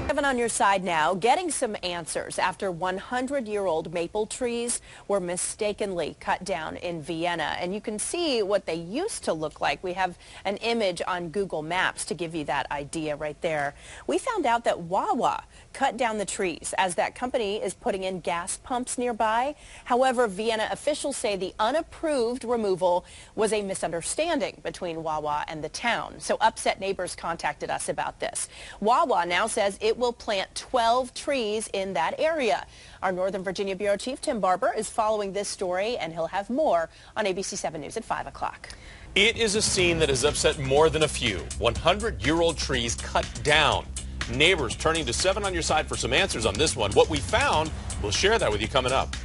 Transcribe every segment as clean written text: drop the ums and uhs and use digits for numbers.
Kevin on your side now, getting some answers after 100-year-old maple trees were mistakenly cut down in Vienna. And you can see what they used to look like. We have an image on Google Maps to give you that idea right there. We found out that WaWa cut down the trees as that company is putting in gas pumps nearby. However, Vienna officials say the unapproved removal was a misunderstanding between WaWa and the town. So upset neighbors contacted us about this. WaWa now says it will plant 12 trees in that area. Our Northern Virginia Bureau Chief Tim Barber is following this story, and he'll have more on ABC 7 News at 5 o'clock. It is a scene that has upset more than a few. 100-year-old trees cut down. Neighbors turning to 7 on your side for some answers on this one. What we found, we'll share that with you coming up.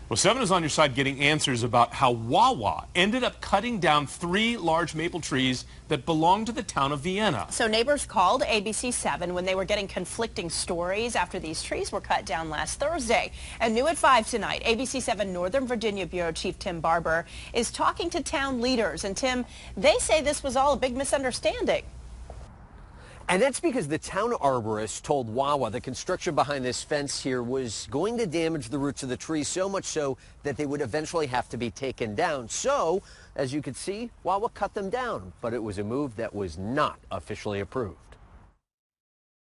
Well, 7 is on your side getting answers about how WaWa ended up cutting down 3 large maple trees that belong to the town of Vienna. So neighbors called ABC 7 when they were getting conflicting stories after these trees were cut down last Thursday. And new at 5 tonight, ABC 7 Northern Virginia Bureau Chief Tim Barber is talking to town leaders. And Tim, they say this was all a big misunderstanding. And that's because the town arborist told WaWa the construction behind this fence here was going to damage the roots of the trees, so much so that they would eventually have to be taken down. So, as you can see, WaWa cut them down, but it was a move that was not officially approved.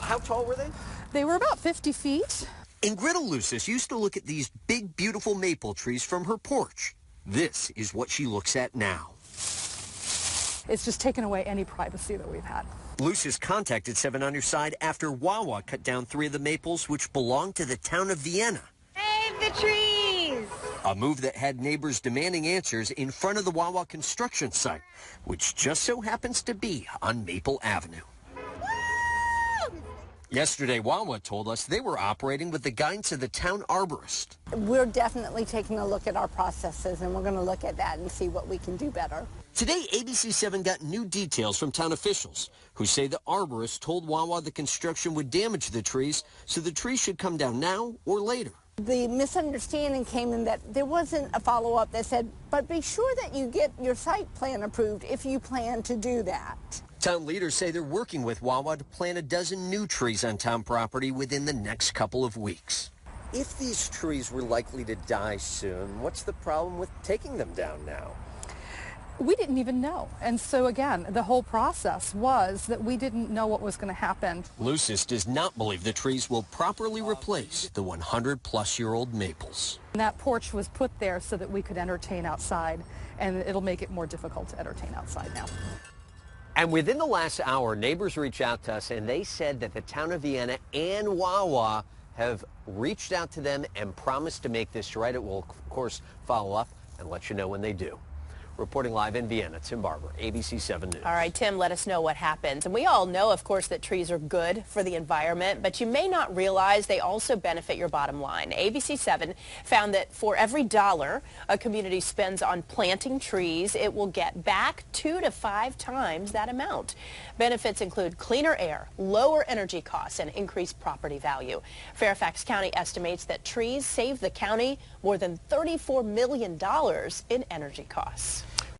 How tall were they? They were about 50 feet. And Gretel Lucis used to look at these big, beautiful maple trees from her porch. This is what she looks at now. It's just taken away any privacy that we've had. Lucis contacted 7 on your side after WaWa cut down 3 of the maples which belonged to the town of Vienna. Save the trees! A move that had neighbors demanding answers in front of the WaWa construction site, which just so happens to be on Maple Avenue. Yesterday, WaWa told us they were operating with the guidance of the town arborist. We're definitely taking a look at our processes, and we're going to look at that and see what we can do better. Today, ABC 7 got new details from town officials who say the arborist told WaWa the construction would damage the trees, so the trees should come down now or later. The misunderstanding came in that there wasn't a follow-up that said, but be sure that you get your site plan approved if you plan to do that. Town leaders say they're working with WaWa to plant a dozen new trees on town property within the next couple of weeks. If these trees were likely to die soon, what's the problem with taking them down now? We didn't even know. And so again, the whole process was that we didn't know what was going to happen. Lucis does not believe the trees will properly replace the 100-plus-year-old maples. And that porch was put there so that we could entertain outside, and it'll make it more difficult to entertain outside now. And within the last hour, neighbors reached out to us, and they said that the town of Vienna and WaWa have reached out to them and promised to make this right. It will, of course, follow up and let you know when they do. Reporting live in Vienna, Tim Barber, ABC 7 News. All right, Tim, let us know what happens. And we all know, of course, that trees are good for the environment, but you may not realize they also benefit your bottom line. ABC 7 found that for every dollar a community spends on planting trees, it will get back 2 to 5 times that amount. Benefits include cleaner air, lower energy costs, and increased property value. Fairfax County estimates that trees save the county more than $34 million in energy costs.